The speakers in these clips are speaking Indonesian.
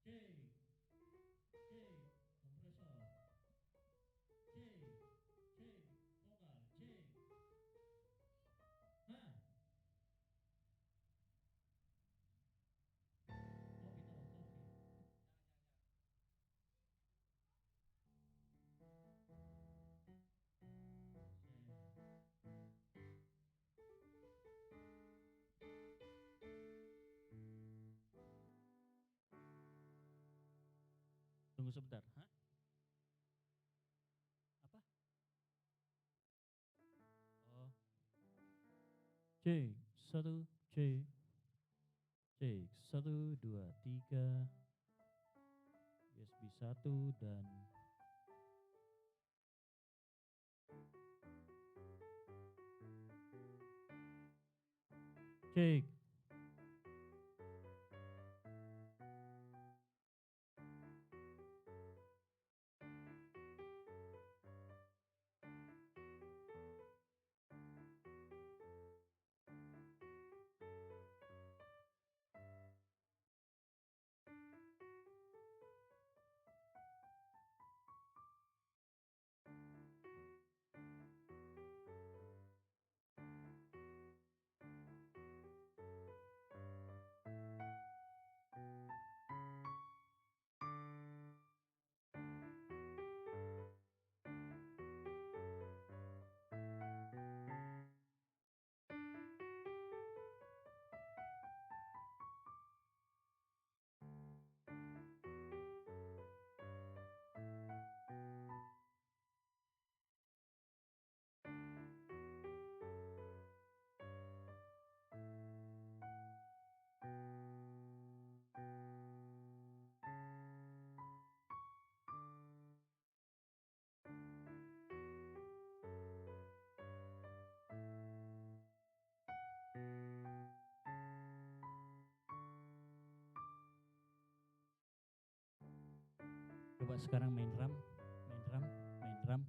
Cek, cek, kompresor. Cek, cek, vokal, cek. Hah? Kopi tolong kopi. Cek. Tunggu sebentar. Hah? Apa? Oh. Cek, satu, cek, cek, satu, dua, tiga. USB satu dan cek. Coba sekarang main drum, main drum, main drum.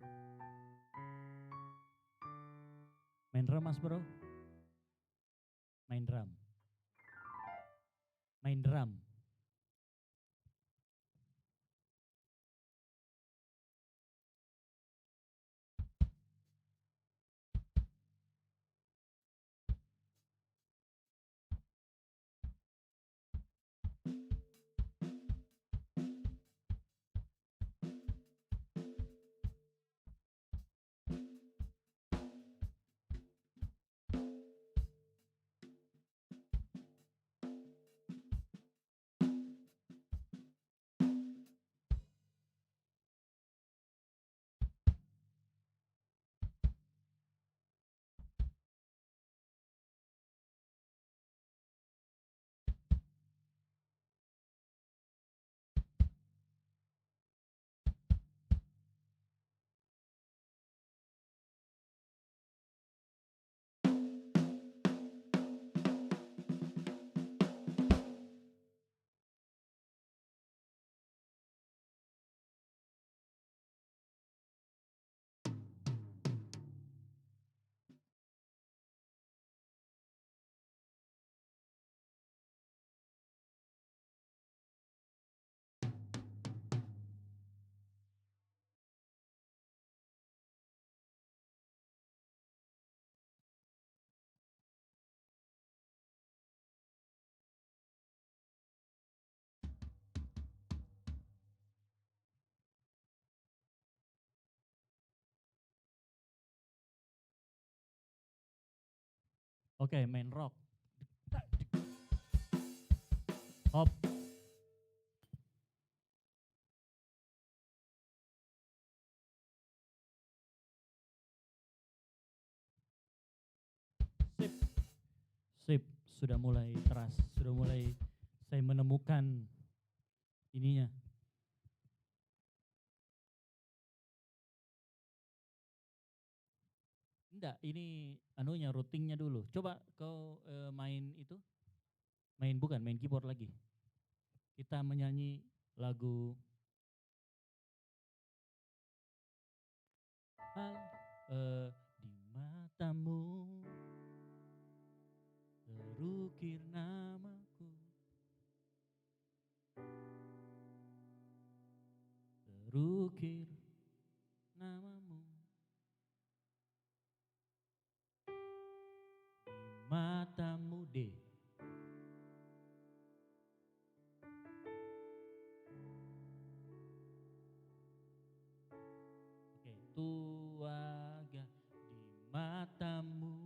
Main drum Mas Bro. Main drum. Main drum. Oke, main rock. Hop. Sip. Sip, sudah mulai keras, sudah mulai saya menemukan ininya. Enggak, ini anunya routingnya dulu. Coba kau main itu, main keyboard lagi. Kita menyanyi lagu di matamu terukir namaku. ukir namamu di matamu deh. Oke, tuaga di matamu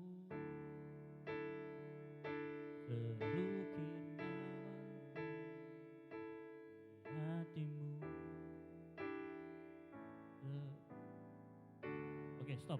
serukir namaku di hatimu. Oke, stop.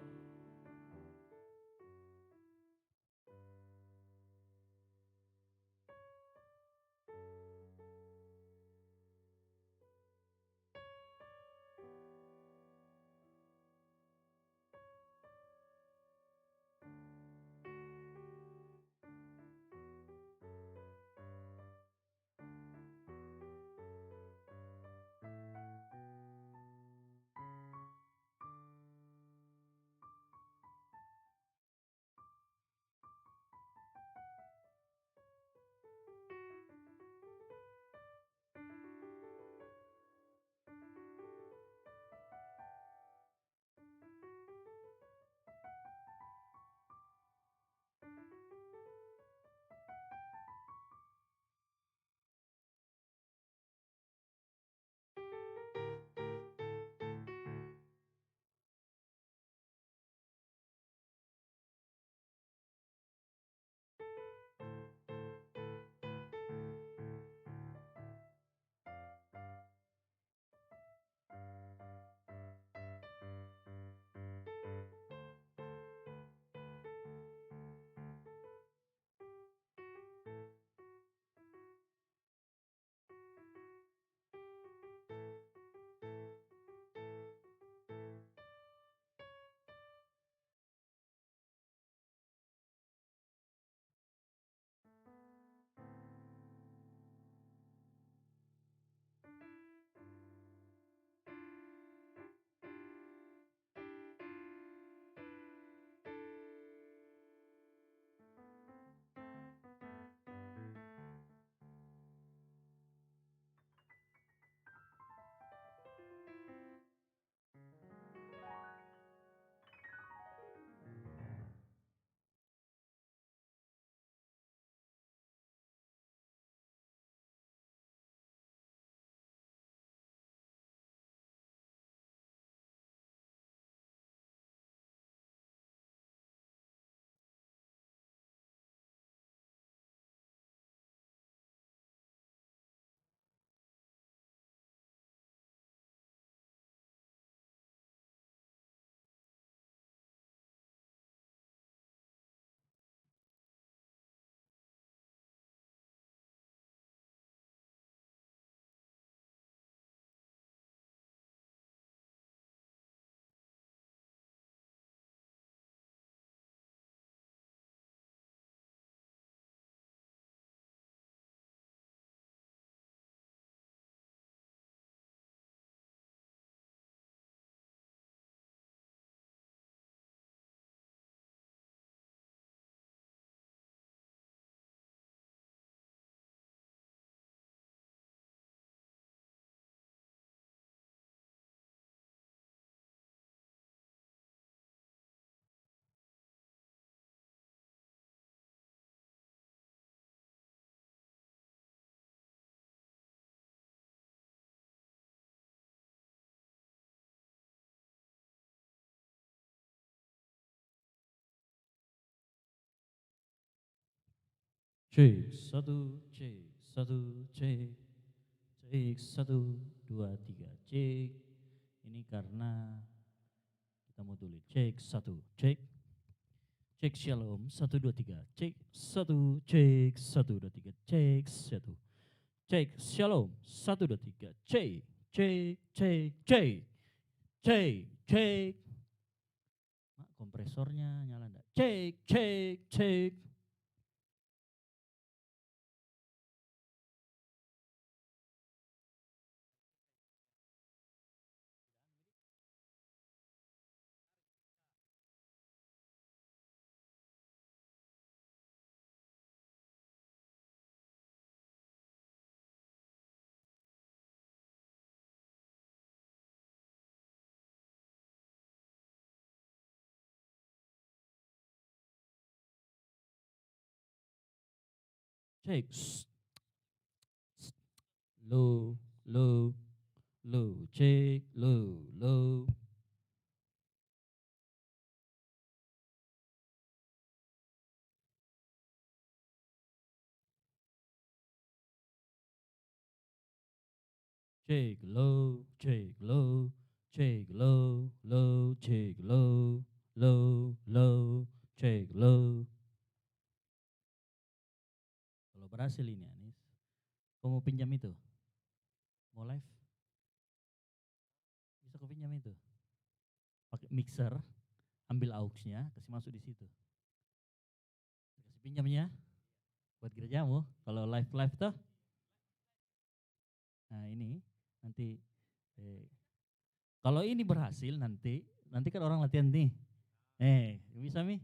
Cek satu, cek satu, cek satu, dua, tiga, cek. Ini karena kita mau tulis cek satu, cek shalom, satu, dua, tiga, cek satu, dua, tiga, cek satu, cek shalom, satu, dua, tiga, cek. Mak, kompresornya nyala enggak? Cek. Cek. Low, low, low, cek, low, low. Cek, low, cek, low, cek, low, low, cek, low, low, low, cek, low. Kalau berhasil ini Anis, kau mau pinjam itu? Mau live? Bisa kau pinjam itu? Pakai mixer, ambil auxnya, kasih masuk di situ. Kasih pinjamnya buat gerejamu. Kalau live tuh, nah ini nanti kalau ini berhasil nanti kan orang latihan nih. Bisa mi?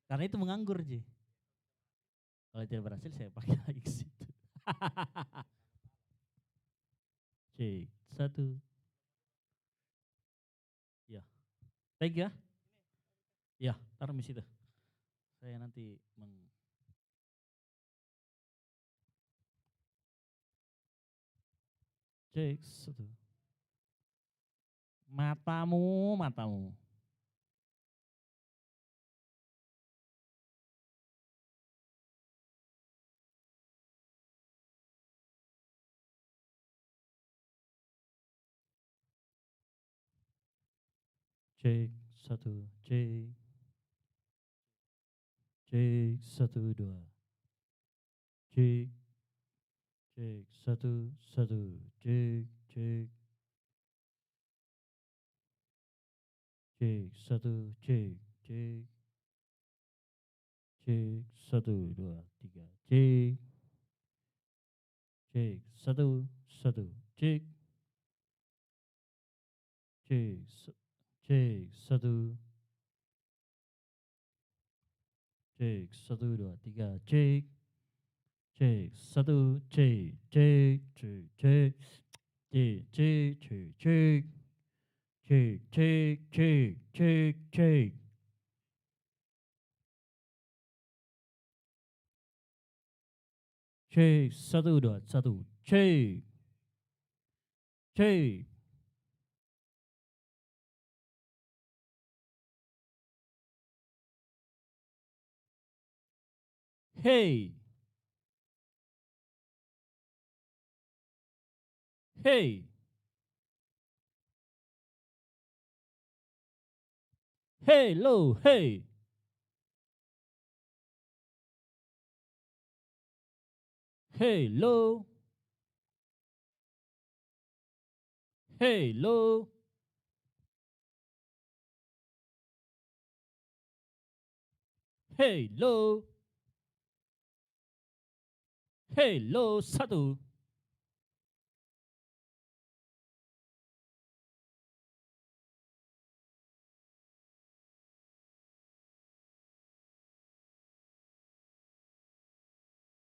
Karena itu menganggur Ji. Kalau tidak berhasil saya pakai lagi ke situ. Cek, satu. Ya, tag ya. Ya, taruh di situ. Saya nanti cek, satu. Matamu. Cek, satu, cek. Cek, satu, dua. Cek, cek, satu, satu. Cek, cek. Cek, satu, cek, cek. Cek, satu, dua, tiga. Cek. Cek, satu, satu. Cek. Cek, cek, satu. Cek, satu, dua, tiga. Cek. Cek, satu, cek, cek, cek, cek. Cek, cek, cek, cek. Cek, cek, cek, cek, cek. Cek, satu, dua, satu. Cek. Cek. Hey. Hey. Hey, low, hey. Hey, low. Hey, low. Hey, low. Hey, low, satu.